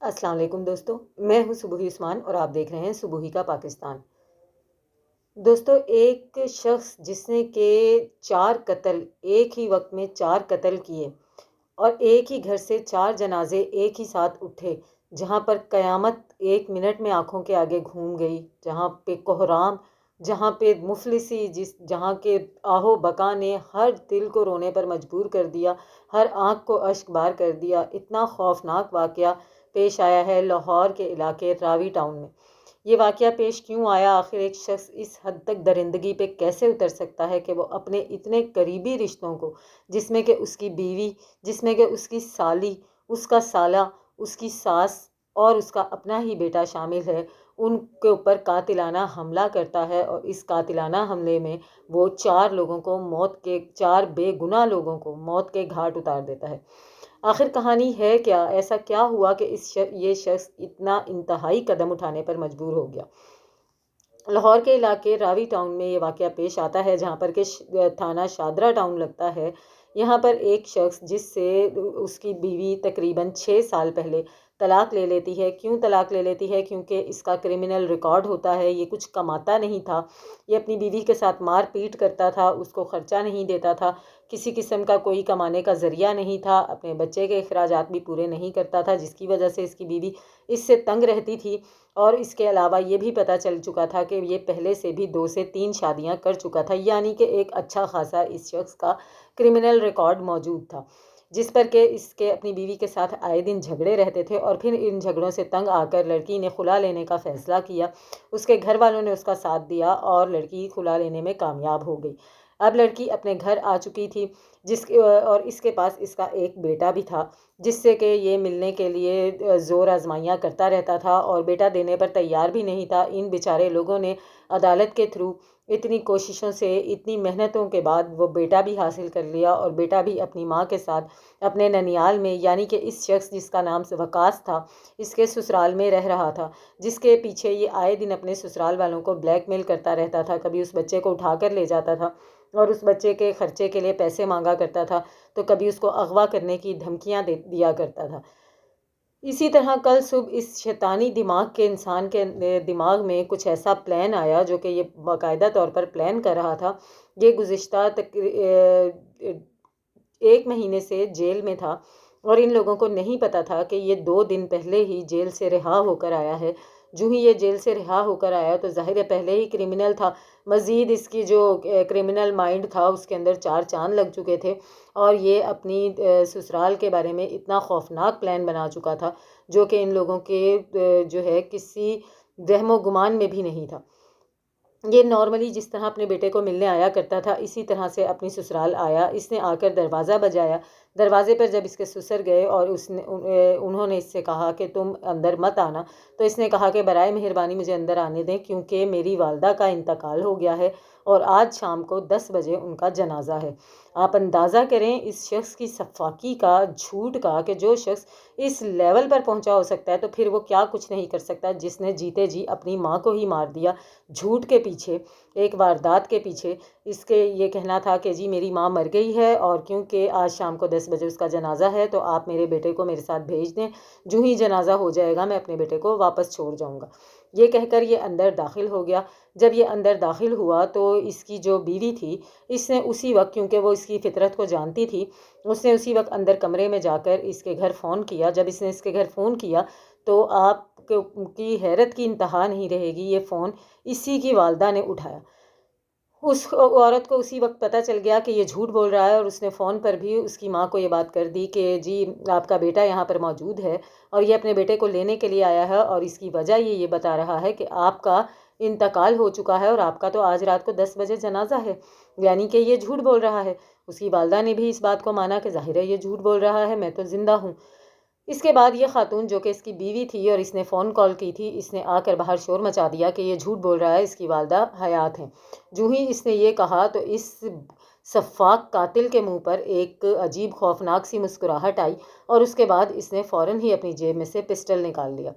السلام علیکم دوستو، میں ہوں صبوحی عثمان اور آپ دیکھ رہے ہیں صبوحی کا پاکستان۔ دوستو، ایک شخص جس نے کہ 4 قتل، ایک ہی وقت میں 4 قتل کیے اور ایک ہی گھر سے 4 جنازے ایک ہی ساتھ اٹھے، جہاں پر قیامت 1 منٹ میں آنکھوں کے آگے گھوم گئی، جہاں پہ کوہرام، جہاں پہ مفلسی، جہاں کے آہو بکا نے ہر دل کو رونے پر مجبور کر دیا، ہر آنکھ کو اشک بار کر دیا۔ اتنا خوفناک واقعہ پیش آیا ہے لاہور کے علاقے راوی ٹاؤن میں۔ یہ واقعہ پیش کیوں آیا؟ آخر ایک شخص اس حد تک درندگی پہ کیسے اتر سکتا ہے کہ وہ اپنے اتنے قریبی رشتوں کو، جس میں کہ اس کی بیوی، جس میں کہ اس کی سالی، اس کا سالہ، اس کی ساس اور اس کا اپنا ہی بیٹا شامل ہے، ان کے اوپر قاتلانہ حملہ کرتا ہے اور اس قاتلانہ حملے میں وہ 4 لوگوں کو چار بے گناہ لوگوں کو موت کے گھاٹ اتار دیتا ہے۔ آخر کہانی ہے کیا؟ ایسا کیا ہوا کہ یہ شخص اتنا انتہائی قدم اٹھانے پر مجبور ہو گیا؟ لاہور کے علاقے راوی ٹاؤن میں یہ واقعہ پیش آتا ہے، جہاں پر کہ تھانہ شادرہ ٹاؤن لگتا ہے۔ یہاں پر ایک شخص جس سے اس کی بیوی تقریباً 6 سال پہلے طلاق لے لیتی ہے۔ کیوں طلاق لے لیتی ہے؟ کیونکہ اس کا کرمنل ریکارڈ ہوتا ہے، یہ کچھ کماتا نہیں تھا، یہ اپنی بیوی کے ساتھ مار پیٹ کرتا تھا، اس کو خرچہ نہیں دیتا تھا، کسی قسم کا کوئی کمانے کا ذریعہ نہیں تھا، اپنے بچے کے اخراجات بھی پورے نہیں کرتا تھا، جس کی وجہ سے اس کی بیوی اس سے تنگ رہتی تھی۔ اور اس کے علاوہ یہ بھی پتہ چل چکا تھا کہ یہ پہلے سے بھی 2 سے 3 شادیاں کر چکا تھا، یعنی کہ ایک اچھا خاصا اس شخص کا کرمنل ریکارڈ موجود تھا، جس پر کہ اس کے اپنی بیوی کے ساتھ آئے دن جھگڑے رہتے تھے۔ اور پھر ان جھگڑوں سے تنگ آ کر لڑکی نے خلا لینے کا فیصلہ کیا، اس کے گھر والوں نے اس کا ساتھ دیا اور لڑکی خلا لینے میں کامیاب ہو گئی۔ اب لڑکی اپنے گھر آ چکی تھی، اور اس کے پاس اس کا ایک بیٹا بھی تھا، جس سے کہ یہ ملنے کے لیے زور آزمائیاں کرتا رہتا تھا اور بیٹا دینے پر تیار بھی نہیں تھا۔ ان بیچارے لوگوں نے عدالت کے تھرو اتنی کوششوں سے، اتنی محنتوں کے بعد وہ بیٹا بھی حاصل کر لیا، اور بیٹا بھی اپنی ماں کے ساتھ اپنے ننیال میں، یعنی کہ اس شخص جس کا نام وقاص تھا، اس کے سسرال میں رہ رہا تھا، جس کے پیچھے یہ آئے دن اپنے سسرال والوں کو بلیک میل کرتا رہتا تھا۔ کبھی اس بچے کو اٹھا کر لے جاتا تھا اور اس بچے کے خرچے کے لیے پیسے مانگا کرتا تھا، تو کبھی اس کو اغوا کرنے کی دھمکیاں دیا کرتا تھا۔ اسی طرح کل صبح اس شیطانی دماغ کے انسان کے دماغ میں کچھ ایسا پلان آیا، جو کہ یہ باقاعدہ طور پر پلان کر رہا تھا۔ یہ گزشتہ 1 مہینے سے جیل میں تھا اور ان لوگوں کو نہیں پتا تھا کہ یہ 2 دن پہلے ہی جیل سے رہا ہو کر آیا ہے۔ جو ہی یہ جیل سے رہا ہو کر آیا تو ظاہر ہے پہلے ہی کرمنل تھا، مزید اس کی جو کرمنل مائنڈ تھا اس کے اندر 4 چاند لگ چکے تھے، اور یہ اپنی سسرال کے بارے میں اتنا خوفناک پلان بنا چکا تھا، جو کہ ان لوگوں کے جو ہے کسی وہم و گمان میں بھی نہیں تھا۔ یہ نارملی جس طرح اپنے بیٹے کو ملنے آیا کرتا تھا، اسی طرح سے اپنی سسرال آیا۔ اس نے آ کر دروازہ بجایا، دروازے پر جب اس کے سسر گئے اور انہوں نے اس سے کہا کہ تم اندر مت آنا، تو اس نے کہا کہ برائے مہربانی مجھے اندر آنے دیں، کیونکہ میری والدہ کا انتقال ہو گیا ہے اور آج شام کو 10 بجے ان کا جنازہ ہے۔ آپ اندازہ کریں اس شخص کی سفاکی کا، جھوٹ کا، کہ جو شخص اس لیول پر پہنچا ہو سکتا ہے تو پھر وہ کیا کچھ نہیں کر سکتا، جس نے جیتے جی اپنی ماں کو ہی مار دیا، جھوٹ کے پیچھے، ایک واردات کے پیچھے۔ اس کے یہ کہنا تھا کہ جی میری ماں مر گئی ہے اور کیونکہ آج شام کو 10 بجے اس کا جنازہ ہے تو آپ میرے بیٹے کو میرے ساتھ بھیج دیں، جو ہی جنازہ ہو جائے گا میں اپنے بیٹے کو واپس چھوڑ جاؤں گا۔ یہ کہہ کر یہ اندر داخل ہو گیا۔ جب یہ اندر داخل ہوا تو اس کی جو بیوی تھی، اس نے اسی وقت، کیونکہ وہ اس کی فطرت کو جانتی تھی، اس نے اسی وقت اندر کمرے میں جا کر اس کے گھر فون کیا۔ جب اس نے اس کے گھر فون کیا تو آپ کی حیرت کی انتہا نہیں رہے گی، یہ فون اسی کی والدہ نے اٹھایا۔ اس عورت کو اسی وقت پتہ چل گیا کہ یہ جھوٹ بول رہا ہے، اور اس نے فون پر بھی اس کی ماں کو یہ بات کر دی کہ جی آپ کا بیٹا یہاں پر موجود ہے اور یہ اپنے بیٹے کو لینے کے لیے آیا ہے، اور اس کی وجہ یہ بتا رہا ہے کہ آپ کا انتقال ہو چکا ہے اور آپ کا تو آج رات کو 10 بجے جنازہ ہے، یعنی کہ یہ جھوٹ بول رہا ہے۔ اس کی والدہ نے بھی اس بات کو مانا کہ ظاہر ہے یہ جھوٹ بول رہا ہے، میں تو زندہ ہوں۔ اس کے بعد یہ خاتون جو کہ اس کی بیوی تھی اور اس نے فون کال کی تھی، اس نے آ کر باہر شور مچا دیا کہ یہ جھوٹ بول رہا ہے، اس کی والدہ حیات ہیں۔ جو ہی اس نے یہ کہا تو اس سفاک قاتل کے منہ پر ایک عجیب خوفناک سی مسکراہٹ آئی، اور اس کے بعد اس نے فوراً ہی اپنی جیب میں سے پسٹل نکال لیا۔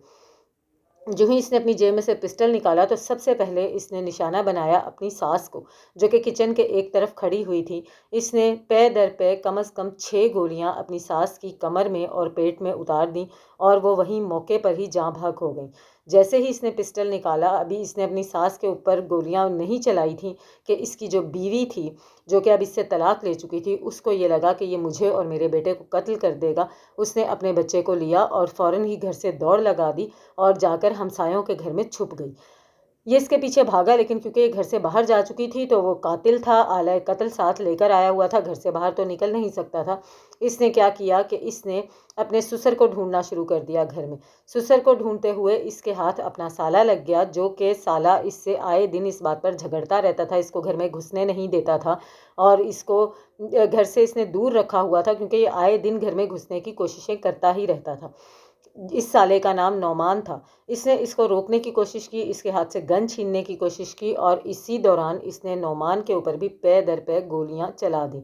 جو ہی اس نے اپنی جیب میں سے پسٹل نکالا تو سب سے پہلے اس نے نشانہ بنایا اپنی ساس کو، جو کہ کچن کے ایک طرف کھڑی ہوئی تھی۔ اس نے پے در پے کم از کم 6 گولیاں اپنی ساس کی کمر میں اور پیٹ میں اتار دیں اور وہ وہیں موقع پر ہی جاں بحق ہو گئیں۔ جیسے ہی اس نے پسٹل نکالا، ابھی اس نے اپنی ساس کے اوپر گولیاں نہیں چلائی تھیں کہ اس کی جو بیوی تھی، جو کہ اب اس سے طلاق لے چکی تھی، اس کو یہ لگا کہ یہ مجھے اور میرے بیٹے کو قتل کر دے گا۔ اس نے اپنے بچے کو لیا اور فوراً ہی گھر سے دوڑ لگا دی اور جا کر ہمسایوں کے گھر میں چھپ گئی۔ یہ اس کے پیچھے بھاگا، لیکن کیونکہ یہ گھر سے باہر جا چکی تھی تو وہ قاتل تھا، آلہ قتل ساتھ لے کر آیا ہوا تھا، گھر سے باہر تو نکل نہیں سکتا تھا۔ اس نے کیا کیا کہ اس نے اپنے سسر کو ڈھونڈنا شروع کر دیا گھر میں۔ سسر کو ڈھونڈتے ہوئے اس کے ہاتھ اپنا سالہ لگ گیا، جو کہ سالہ اس سے آئے دن اس بات پر جھگڑتا رہتا تھا، اس کو گھر میں گھسنے نہیں دیتا تھا اور اس کو گھر سے اس نے دور رکھا ہوا تھا، کیونکہ یہ آئے دن گھر میں گھسنے کی کوششیں کرتا ہی رہتا تھا۔ اس سالے کا نام نعمان تھا۔ اس نے اس کو روکنے کی کوشش کی، اس کے ہاتھ سے گن چھیننے کی کوشش کی اور اسی دوران اس نے نعمان کے اوپر بھی پے در پے گولیاں چلا دیں،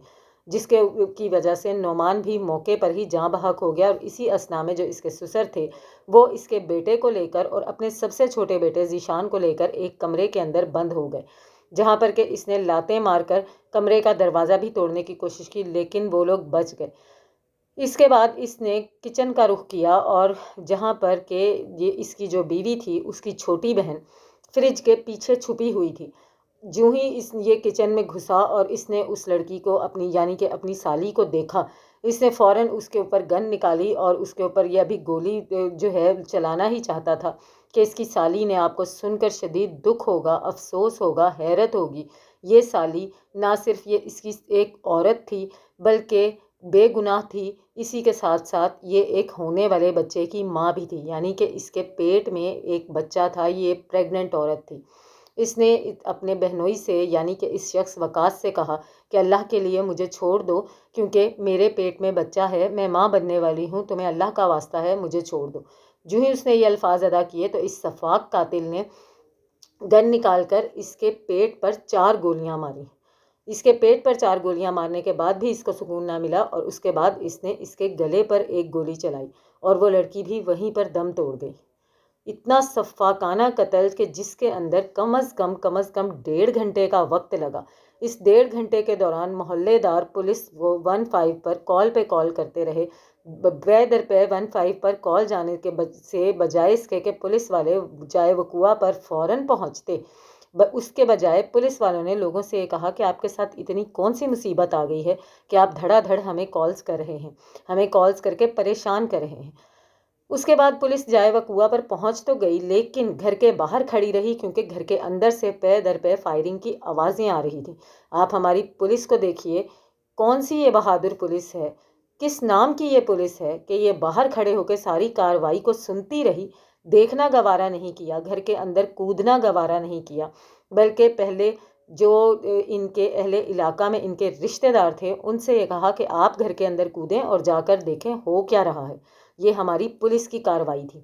جس کی وجہ سے نعمان بھی موقع پر ہی جاں بحق ہو گیا۔ اور اسی اثنا میں جو اس کے سسر تھے، وہ اس کے بیٹے کو لے کر اور اپنے سب سے چھوٹے بیٹے ذیشان کو لے کر ایک کمرے کے اندر بند ہو گئے، جہاں پر کہ اس نے لاتیں مار کر کمرے کا دروازہ بھی توڑنے کی کوشش کی، لیکن وہ لوگ بچ گئے۔ اس کے بعد اس نے کچن کا رخ کیا اور جہاں پر کہ یہ اس کی جو بیوی تھی، اس کی چھوٹی بہن فریج کے پیچھے چھپی ہوئی تھی، جو ہی یہ کچن میں گھسا اور اس نے اس لڑکی کو اپنی یعنی کہ اپنی سالی کو دیکھا، اس نے فوراً اس کے اوپر گن نکالی اور اس کے اوپر یہ ابھی گولی جو ہے چلانا ہی چاہتا تھا کہ اس کی سالی نے آپ کو سن کر شدید دکھ ہوگا، افسوس ہوگا، حیرت ہوگی۔ یہ سالی نہ صرف یہ اس کی ایک عورت تھی بلکہ بے گناہ تھی، اسی کے ساتھ ساتھ یہ ایک ہونے والے بچے کی ماں بھی تھی، یعنی کہ اس کے پیٹ میں ایک بچہ تھا، یہ پریگننٹ عورت تھی۔ اس نے اپنے بہنوئی سے یعنی کہ اس شخص وقاص سے کہا کہ اللہ کے لیے مجھے چھوڑ دو، کیونکہ میرے پیٹ میں بچہ ہے، میں ماں بننے والی ہوں، تمہیں اللہ کا واسطہ ہے مجھے چھوڑ دو۔ جو ہی اس نے یہ الفاظ ادا کیے تو اس سفاک قاتل نے گن نکال کر اس کے پیٹ پر 4 گولیاں ماری۔ اس کے پیٹ پر 4 گولیاں مارنے کے بعد بھی اس کو سکون نہ ملا اور اس کے بعد اس نے اس کے گلے پر ایک گولی چلائی اور وہ لڑکی بھی وہیں پر دم توڑ گئی۔ اتنا سفاکانہ قتل کہ جس کے اندر کم از کم 1.5 گھنٹے کا وقت لگا۔ اس 1.5 گھنٹے کے دوران محلے دار پولیس وہ 15 پر کال پہ کال کرتے رہے، پے در پے 15 پر کال جانے کے سے بجائے اس کے کہ پولیس والے جائے وقوع پر فوراً پہنچتے، اس کے بجائے پولیس والوں نے لوگوں سے یہ کہا کہ آپ کے ساتھ اتنی کون سی مصیبت آ گئی ہے کہ آپ دھڑا دھڑ ہمیں کالز کر رہے ہیں، ہمیں کالز کر کے پریشان کر رہے ہیں۔ اس کے بعد پولیس جائے وقوع پر پہنچ تو گئی، لیکن گھر کے باہر کھڑی رہی، کیونکہ گھر کے اندر سے پے در پے فائرنگ کی آوازیں آ رہی تھیں۔ آپ ہماری پولیس کو دیکھیے، کون سی یہ بہادر پولیس ہے، کس نام کی یہ پولیس ہے کہ یہ باہر کھڑے ہو کے ساری کارروائی کو سنتی رہی، دیکھنا گوارا نہیں کیا، گھر کے اندر کودنا گوارا نہیں کیا، بلکہ پہلے جو ان کے اہل علاقہ میں ان کے رشتہ دار تھے ان سے یہ کہا کہ آپ گھر کے اندر کودیں اور جا کر دیکھیں ہو کیا رہا ہے۔ یہ ہماری پولیس کی کارروائی تھی۔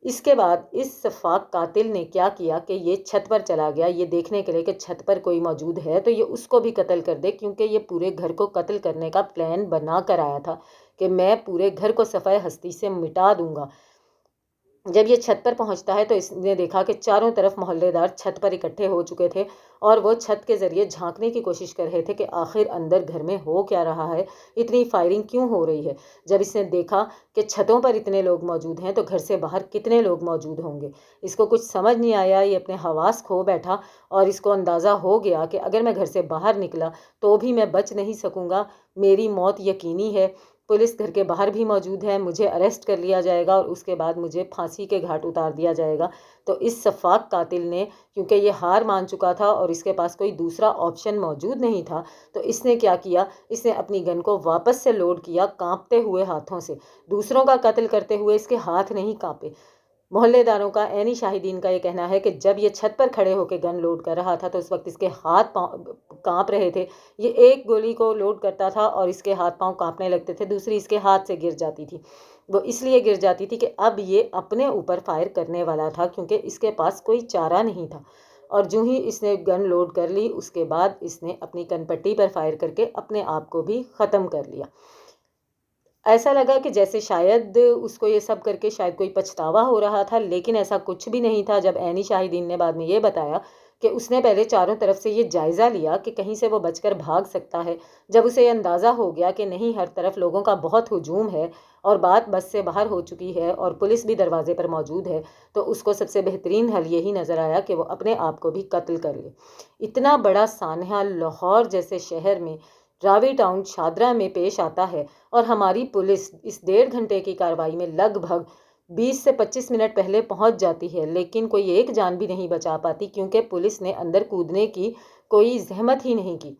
اس کے بعد اس سفاک قاتل نے کیا کیا کہ یہ چھت پر چلا گیا، یہ دیکھنے کے لیے کہ چھت پر کوئی موجود ہے تو یہ اس کو بھی قتل کر دے، کیونکہ یہ پورے گھر کو قتل کرنے کا پلان بنا کر آیا تھا کہ میں پورے گھر کو صفحہ ہستی سے مٹا دوں گا۔ جب یہ چھت پر پہنچتا ہے تو اس نے دیکھا کہ چاروں طرف محلے دار چھت پر اکٹھے ہو چکے تھے اور وہ چھت کے ذریعے جھانکنے کی کوشش کر رہے تھے کہ آخر اندر گھر میں ہو کیا رہا ہے، اتنی فائرنگ کیوں ہو رہی ہے۔ جب اس نے دیکھا کہ چھتوں پر اتنے لوگ موجود ہیں تو گھر سے باہر کتنے لوگ موجود ہوں گے، اس کو کچھ سمجھ نہیں آیا، یہ اپنے حواس کھو بیٹھا اور اس کو اندازہ ہو گیا کہ اگر میں گھر سے باہر نکلا تو بھی میں بچ نہیں سکوں گا، میری موت یقینی ہے، پولیس گھر کے باہر بھی موجود ہے، مجھے اریسٹ کر لیا جائے گا اور اس کے بعد مجھے پھانسی کے گھاٹ اتار دیا جائے گا۔ تو اس سفاک قاتل نے، کیونکہ یہ ہار مان چکا تھا اور اس کے پاس کوئی دوسرا آپشن موجود نہیں تھا، تو اس نے کیا کیا، اس نے اپنی گن کو واپس سے لوڈ کیا کانپتے ہوئے ہاتھوں سے۔ دوسروں کا قتل کرتے ہوئے اس کے ہاتھ نہیں کانپے۔ محلے داروں کا، عینی شاہدین کا یہ کہنا ہے کہ جب یہ چھت پر کھڑے ہو کے گن لوڈ کر رہا تھا تو اس وقت اس کے ہاتھ کانپ رہے تھے۔ یہ ایک گولی کو لوڈ کرتا تھا اور اس کے ہاتھ پاؤں کانپنے لگتے تھے، دوسری اس کے ہاتھ سے گر جاتی تھی۔ وہ اس لیے گر جاتی تھی کہ اب یہ اپنے اوپر فائر کرنے والا تھا، کیونکہ اس کے پاس کوئی چارہ نہیں تھا۔ اور جو ہی اس نے گن لوڈ کر لی اس کے بعد اس نے اپنی کن پٹی پر فائر کر کے اپنے آپ کو بھی ختم کر لیا۔ ایسا لگا کہ جیسے شاید اس کو یہ سب کر کے شاید کوئی پچھتاوا ہو رہا تھا، لیکن ایسا کچھ بھی نہیں تھا۔ جب عینی شاہدین نے بعد میں یہ بتایا کہ اس نے پہلے چاروں طرف سے یہ جائزہ لیا کہ کہیں سے وہ بچ کر بھاگ سکتا ہے، جب اسے یہ اندازہ ہو گیا کہ نہیں، ہر طرف لوگوں کا بہت ہجوم ہے اور بات بس سے باہر ہو چکی ہے اور پولیس بھی دروازے پر موجود ہے، تو اس کو سب سے بہترین حل یہی نظر آیا کہ وہ اپنے آپ کو بھی قتل کر لے۔ اتنا بڑا سانحہ لاہور جیسے شہر میں، راوی ٹاؤن شادرہ میں پیش آتا ہے، اور ہماری پولیس اس 1.5 گھنٹے کی کارروائی میں لگ بھگ 20 سے 25 منٹ پہلے پہنچ جاتی ہے، لیکن کوئی ایک جان بھی نہیں بچا پاتی، کیونکہ پولیس نے اندر کودنے کی کوئی زحمت ہی نہیں کی۔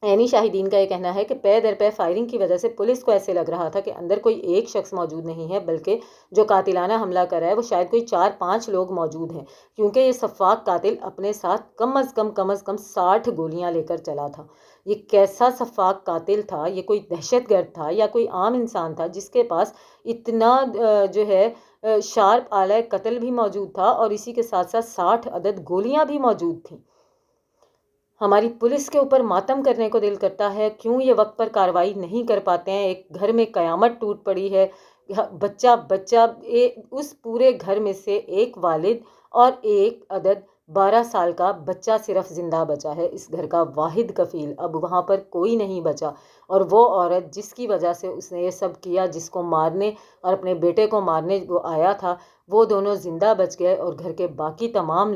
عینی شاہدین کا یہ کہنا ہے کہ پے در پے فائرنگ کی وجہ سے پولیس کو ایسے لگ رہا تھا کہ اندر کوئی ایک شخص موجود نہیں ہے، بلکہ جو قاتلانہ حملہ کر رہا ہے وہ شاید کوئی 4-5 لوگ موجود ہیں، کیونکہ یہ سفاک قاتل اپنے ساتھ کم از کم 60 گولیاں لے کر چلا تھا۔ یہ کیسا سفاک قاتل تھا؟ یہ کوئی دہشت گرد تھا یا کوئی عام انسان تھا جس کے پاس اتنا جو ہے شارپ آلہ قتل بھی موجود تھا، اور اسی کے ساتھ ساتھ 60 عدد گولیاں بھی موجود تھیں؟ ہماری پولیس کے اوپر ماتم کرنے کو دل کرتا ہے، کیوں یہ وقت پر کارروائی نہیں کر پاتے ہیں؟ ایک گھر میں قیامت ٹوٹ پڑی ہے، بچہ اس پورے گھر میں سے ایک والد اور ایک عدد 12 سال کا بچہ صرف زندہ بچا ہے، اس گھر کا واحد کفیل۔ اب وہاں پر کوئی نہیں بچا، اور وہ عورت جس کی وجہ سے اس نے یہ سب کیا، جس کو مارنے اور اپنے بیٹے کو مارنے وہ آیا تھا، وہ دونوں زندہ بچ گئے، اور گھر کے باقی تمام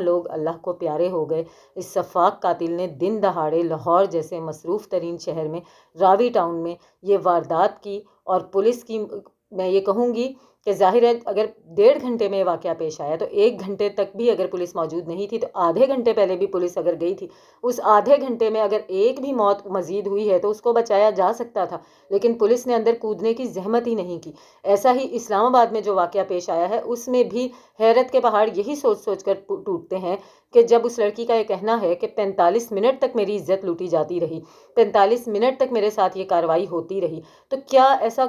لوگ اللہ کو پیارے ہو گئے۔ اس سفاک قاتل نے دن دہاڑے لاہور جیسے مصروف ترین شہر میں، راوی ٹاؤن میں یہ واردات کی، اور پولیس کی، میں یہ کہوں گی کہ ظاہر ہے اگر 1.5 گھنٹے میں واقعہ پیش آیا تو 1 گھنٹے تک بھی اگر پولیس موجود نہیں تھی، تو آدھے گھنٹے پہلے بھی پولیس اگر گئی تھی، اس آدھے گھنٹے میں اگر ایک بھی موت مزید ہوئی ہے تو اس کو بچایا جا سکتا تھا، لیکن پولیس نے اندر کودنے کی زحمت ہی نہیں کی۔ ایسا ہی اسلام آباد میں جو واقعہ پیش آیا ہے، اس میں بھی حیرت کے پہاڑ یہی سوچ کر ٹوٹتے ہیں کہ جب اس لڑکی کا یہ کہنا ہے کہ 45 منٹ تک میری عزت لوٹی جاتی رہی، 45 منٹ تک میرے ساتھ یہ کارروائی ہوتی رہی، تو کیا ایسا،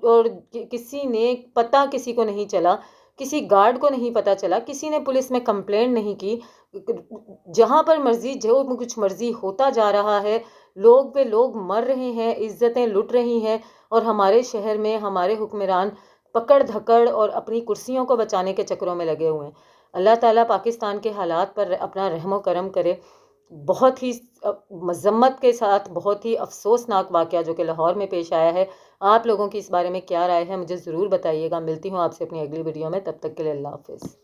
اور کسی نے پتہ، کسی کو نہیں چلا، کسی گارڈ کو نہیں پتہ چلا، کسی نے پولیس میں کمپلین نہیں کی؟ جہاں پر مرضی جو کچھ مرضی ہوتا جا رہا ہے، لوگ پہ لوگ مر رہے ہیں، عزتیں لٹ رہی ہیں، اور ہمارے شہر میں ہمارے حکمران پکڑ دھکڑ اور اپنی کرسیوں کو بچانے کے چکروں میں لگے ہوئے ہیں۔ اللہ تعالیٰ پاکستان کے حالات پر اپنا رحم و کرم کرے۔ بہت ہی مذمت کے ساتھ، بہت ہی افسوسناک واقعہ جو کہ لاہور میں پیش آیا ہے۔ آپ لوگوں کی اس بارے میں کیا رائے ہے؟ مجھے ضرور بتائیے گا۔ ملتی ہوں آپ سے اپنی اگلی ویڈیو میں، تب تک کے لیے اللہ حافظ۔